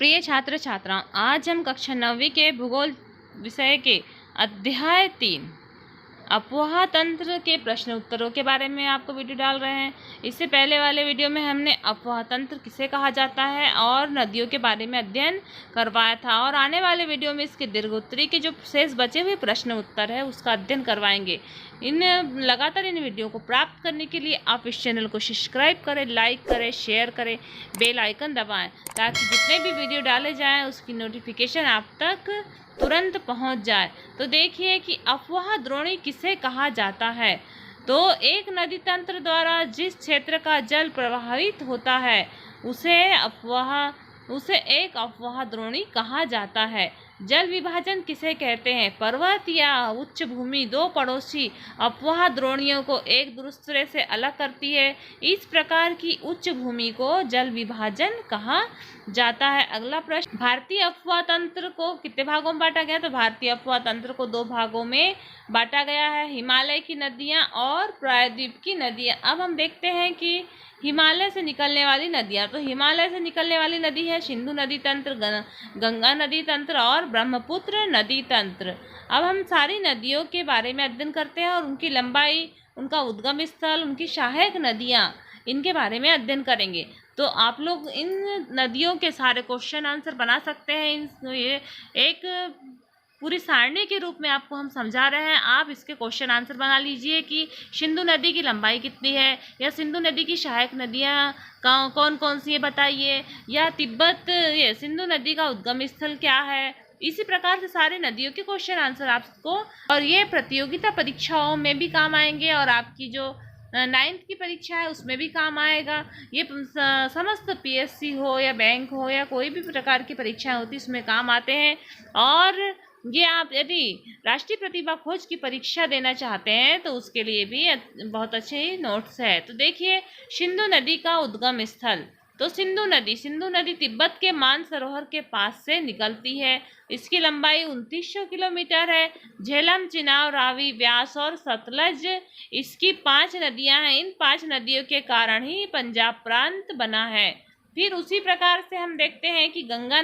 प्रिय छात्र छात्राओं, आज हम कक्षा 9वीं के भूगोल विषय के अध्याय 3 अफवाह तंत्र के प्रश्न उत्तरों के बारे में आपको वीडियो डाल रहे हैं। इससे पहले वाले वीडियो में हमने अफवाह तंत्र किसे कहा जाता है और नदियों के बारे में अध्ययन करवाया था, और आने वाले वीडियो में इसके दीर्घोत्तरी के जो शेष बचे हुए प्रश्न उत्तर है उसका अध्ययन करवाएंगे। लगातार इन वीडियो को प्राप्त करने के लिए आप इस चैनल को सब्सक्राइब करें, लाइक करें, शेयर करें, बेल आइकन दबाएं ताकि जितने भी वीडियो डाले जाएं उसकी नोटिफिकेशन आप तक तुरंत पहुंच जाए। तो देखिए कि अफवाह द्रोणी किसे कहा जाता है। तो एक नदी तंत्र द्वारा जिस क्षेत्र का जल प्रवाहित होता है उसे एक अफवाह द्रोणी कहा जाता है। जल विभाजन किसे कहते हैं? पर्वत या उच्च भूमि दो पड़ोसी अफवाह द्रोणियों को एक दूसरे से अलग करती है। इस प्रकार की उच्च भूमि को जल विभाजन कहा जाता है। अगला प्रश्न, भारतीय अफवाह तंत्र को कितने भागों में बांटा गया? तो भारतीय अफवाह तंत्र को 2 भागों में बांटा गया है, हिमालय की नदियां और प्रायद्वीप की नदियां। अब हम देखते हैं कि हिमालय से निकलने वाली नदियां, तो हिमालय से निकलने वाली नदी है सिंधु नदी तंत्र, गंगा नदी तंत्र और ब्रह्मपुत्र नदी तंत्र। अब हम सारी नदियों के बारे में अध्ययन करते हैं और उनकी लंबाई, उनका उद्गम स्थल, उनकी सहायक नदियां, इनके बारे में अध्ययन करेंगे। तो आप लोग इन नदियों के सारे क्वेश्चन आंसर बना सकते हैं। ये एक पूरी सारणी के रूप में आपको हम समझा रहे हैं। आप इसके क्वेश्चन आंसर बना लीजिए कि सिंधु नदी की लंबाई कितनी है, या सिंधु नदी की सहायक नदियाँ कौन कौन सी है बताइए, या ये सिंधु नदी का उद्गम स्थल क्या है। इसी प्रकार से सारे नदियों के क्वेश्चन आंसर आपको, और ये प्रतियोगिता परीक्षाओं में भी काम आएंगे और आपकी जो 9th की परीक्षा है उसमें भी काम आएगा। ये समस्त पीएससी हो या बैंक हो या कोई भी प्रकार की परीक्षाएं होती उसमें काम आते हैं। और ये आप यदि राष्ट्रीय प्रतिभा खोज की परीक्षा देना चाहते हैं तो उसके लिए भी बहुत अच्छे नोट्स है। तो देखिए सिंधु नदी का उद्गम स्थल, तो सिंधु नदी तिब्बत के मानसरोवर के पास से निकलती है। इसकी लंबाई 2900 किलोमीटर है। झेलम, चिनाब, रावी, व्यास और सतलज इसकी 5 नदियां हैं। इन 5 नदियों के कारण ही पंजाब प्रांत बना है। फिर उसी प्रकार से हम देखते हैं कि गंगा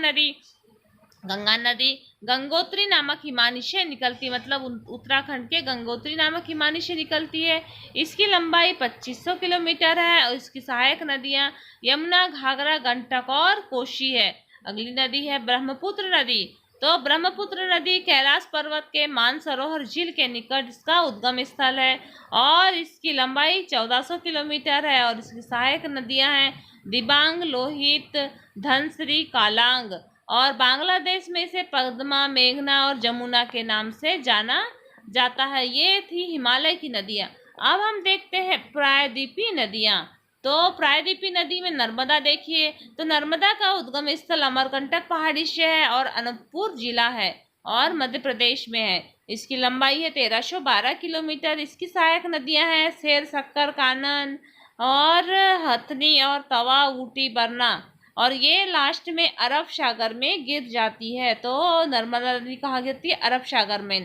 नदी गंगोत्री नामक हिमानी से निकलती, मतलब उत्तराखंड के गंगोत्री नामक हिमानी से निकलती है। इसकी लंबाई 2500 किलोमीटर है और इसकी सहायक नदियां यमुना, घाघरा, गंडक और कोसी है। अगली नदी है ब्रह्मपुत्र नदी। तो ब्रह्मपुत्र नदी कैलाश पर्वत के मानसरोवर झील के निकट इसका उद्गम स्थल है और इसकी लंबाई 1400 किलोमीटर है और इसकी सहायक नदियां हैं दिबांग, लोहित, धनश्री, कालांग, और बांग्लादेश में इसे पद्मा, मेघना और जमुना के नाम से जाना जाता है। ये थी हिमालय की नदियां। अब हम देखते हैं प्रायद्वीपीय नदियां। तो प्रायद्वीपीय नदी में नर्मदा देखिए, तो नर्मदा का उद्गम स्थल अमरकंटक पहाड़ी से है और अनूपपुर जिला है और मध्य प्रदेश में है। इसकी लंबाई है 1312 किलोमीटर। इसकी सहायक नदियां हैं शेर, शक्कर, कानन और हथनी और तवा, ऊटी, बरना, और ये लास्ट में अरब सागर में गिर जाती है। तो नर्मदा नदी कहाँ गिरती है? अरब सागर में।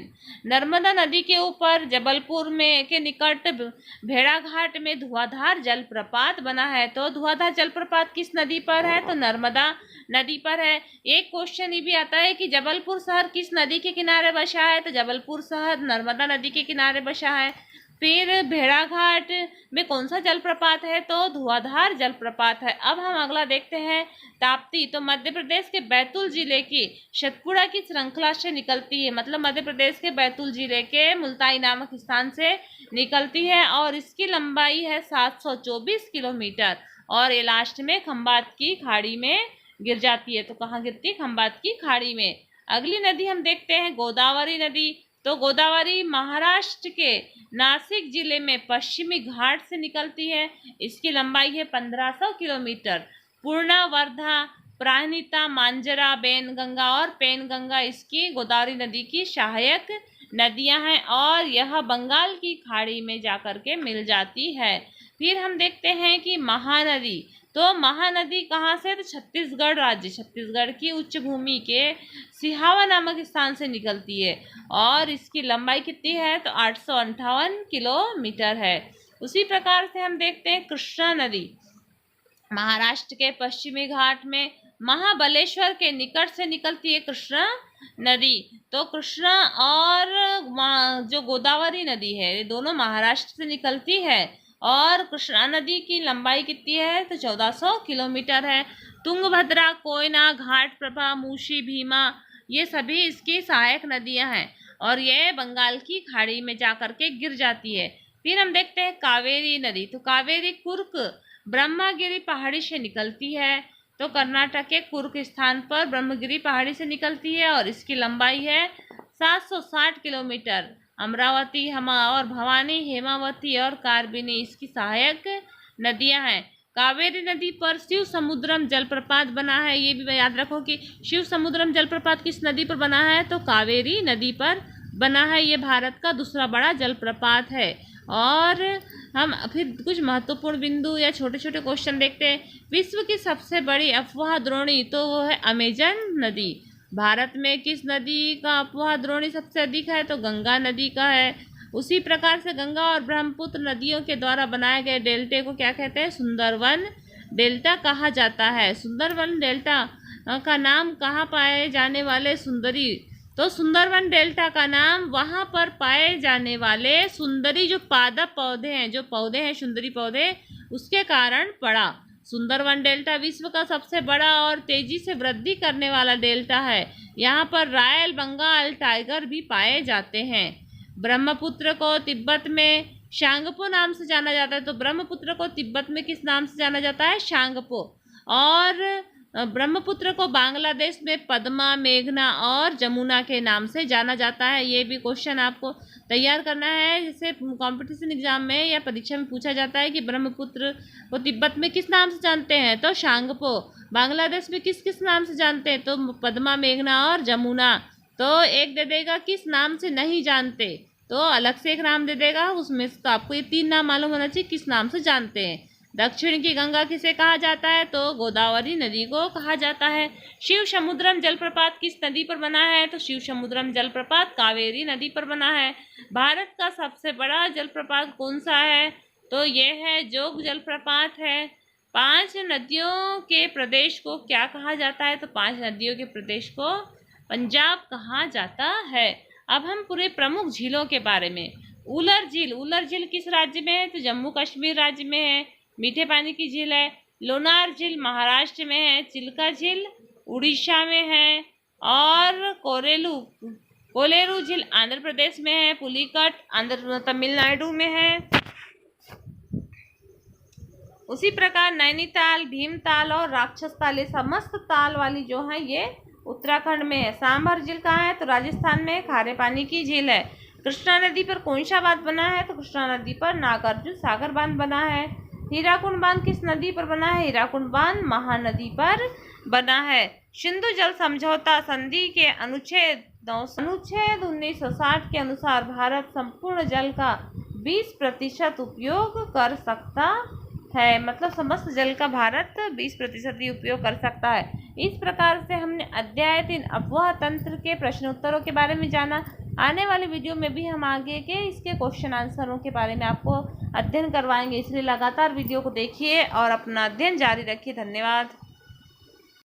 नर्मदा नदी के ऊपर जबलपुर में के निकट भेड़ाघाट में धुआंधार जलप्रपात बना है। तो धुआंधार जलप्रपात किस नदी पर है? तो नर्मदा नदी पर है। एक क्वेश्चन ये भी आता है कि जबलपुर शहर किस नदी के किनारे बसा है? तो जबलपुर शहर नर्मदा नदी के किनारे बसा है। फिर भेड़ाघाट में कौन सा जलप्रपात है? तो धुआंधार जलप्रपात है। अब हम अगला देखते हैं ताप्ती। तो मध्य प्रदेश के बैतूल जिले की सतपुड़ा की श्रृंखला से निकलती है, मतलब मध्य प्रदेश के बैतूल जिले के मुल्ताई नामक स्थान से निकलती है और इसकी लंबाई है 724 किलोमीटर और ये लास्ट में खंबात की खाड़ी में गिर जाती है। तो कहाँ गिरती है? खंबात की खाड़ी में। अगली नदी हम देखते हैं गोदावरी नदी। तो गोदावरी महाराष्ट्र के नासिक जिले में पश्चिमी घाट से निकलती है। इसकी लंबाई है 1500 किलोमीटर। पूर्णा, वर्धा, प्राणहिता, मांजरा, बेनगंगा और पेनगंगा इसकी गोदावरी नदी की सहायक नदियां हैं और यह बंगाल की खाड़ी में जाकर के मिल जाती है। फिर हम देखते हैं कि महानदी। तो महानदी कहाँ से? तो छत्तीसगढ़ राज्य, छत्तीसगढ़ की उच्च भूमि के सिहावा नामक स्थान से निकलती है और इसकी लंबाई कितनी है? तो 858 किलोमीटर है। उसी प्रकार से हम देखते हैं कृष्णा नदी। महाराष्ट्र के पश्चिमी घाट में महाबलेश्वर के निकट से निकलती है कृष्णा नदी। तो कृष्णा और जो गोदावरी नदी है, ये दोनों महाराष्ट्र से निकलती है। और कृष्णा नदी की लंबाई कितनी है? तो 1400 किलोमीटर है। तुंगभद्रा, कोयना, घाटप्रभा, मूसी, भीमा, ये सभी इसकी सहायक नदियां हैं और ये बंगाल की खाड़ी में जाकर के गिर जाती है। फिर हम देखते हैं कावेरी नदी। तो कावेरी कुर्क ब्रह्मगिरी पहाड़ी से निकलती है। तो कर्नाटक के कुर्क स्थान पर ब्रह्मगिरी पहाड़ी से निकलती है और इसकी लंबाई है 760 किलोमीटर। अमरावती और भवानी, हेमावती और कार्बिनी इसकी सहायक नदियां हैं। कावेरी नदी पर शिव समुद्रम जलप्रपात बना है। ये भी याद रखो कि शिव समुद्रम जलप्रपात किस नदी पर बना है? तो कावेरी नदी पर बना है। ये भारत का दूसरा बड़ा जलप्रपात है। और हम फिर कुछ महत्वपूर्ण बिंदु या छोटे छोटे क्वेश्चन देखते हैं। विश्व की सबसे बड़ी अफवाह द्रोणी, तो वो है अमेजन नदी। भारत में किस नदी का अफवाह द्रोणी सबसे अधिक है? तो गंगा नदी का है। उसी प्रकार से गंगा और ब्रह्मपुत्र नदियों के द्वारा बनाए गए डेल्टे को क्या कहते हैं? सुंदरवन डेल्टा कहा जाता है। सुंदरवन डेल्टा का नाम कहाँ पाए जाने वाले सुंदरी, तो सुंदरवन डेल्टा का नाम वहाँ पर पाए जाने वाले सुंदरी जो पादप पौधे हैं, जो पौधे हैं सुंदरी पौधे, उसके कारण पड़ा। सुंदरवन डेल्टा विश्व का सबसे बड़ा और तेजी से वृद्धि करने वाला डेल्टा है। यहाँ पर रॉयल बंगाल टाइगर भी पाए जाते हैं। ब्रह्मपुत्र को तिब्बत में शांगपो नाम से जाना जाता है। तो ब्रह्मपुत्र को तिब्बत में किस नाम से जाना जाता है? शांगपो। और ब्रह्मपुत्र को बांग्लादेश में पद्मा, मेघना और जमुना के नाम से जाना जाता है। ये भी क्वेश्चन आपको तैयार करना है, जैसे कंपटीशन एग्जाम में या परीक्षा में पूछा जाता है कि ब्रह्मपुत्र को तिब्बत में किस नाम से जानते हैं? तो शांगपो। बांग्लादेश में किस किस नाम से जानते हैं? तो पद्मा, मेघना और जमुना। तो एक दे देगा किस नाम से नहीं जानते, तो अलग से एक नाम दे देगा उसमें से। तो आपको ये 3 नाम मालूम होना चाहिए किस नाम से जानते हैं। दक्षिण की गंगा किसे कहा जाता है? तो गोदावरी नदी को कहा जाता है। शिव समुद्रम जलप्रपात किस नदी पर बना है? तो शिव समुद्रम जलप्रपात कावेरी नदी पर बना है। भारत का सबसे बड़ा जलप्रपात कौन सा है? तो ये है जोग जलप्रपात है। 5 नदियों के प्रदेश को क्या कहा जाता है? तो 5 नदियों के प्रदेश को पंजाब कहा जाता है। अब हम पूरे प्रमुख झीलों के बारे में। उलर झील, उलर झील किस राज्य में है? तो जम्मू कश्मीर राज्य में है। मीठे पानी की झील है। लोनार झील महाराष्ट्र में है। चिल्का झील उड़ीसा में है। और कोलेरू झील आंध्र प्रदेश में है। पुलिकट तमिलनाडु में है। उसी प्रकार नैनीताल, भीमताल और राक्षस ताल, ये समस्त ताल वाली जो है ये उत्तराखंड में है। सांभर झील कहाँ है? तो राजस्थान में खारे पानी की झील है। कृष्णा नदी पर कौन सा बांध बना है? तो कृष्णा नदी पर नागार्जुन सागर बांध बना है। हीराकुंड बांध किस नदी पर बना है? हीराकुंड बांध महानदी पर बना है। सिंधु जल समझौता संधि के अनुच्छेद 1960 के अनुसार भारत संपूर्ण जल का 20% उपयोग कर सकता है। मतलब समस्त जल का भारत 20% ही उपयोग कर सकता है। इस प्रकार से हमने अध्याय 3 अफवाह तंत्र के प्रश्नोत्तरों के बारे में जाना। आने वाले वीडियो में भी हम आगे के इसके क्वेश्चन आंसरों के बारे में आपको अध्ययन करवाएंगे, इसलिए लगातार वीडियो को देखिए और अपना अध्ययन जारी रखिए। धन्यवाद।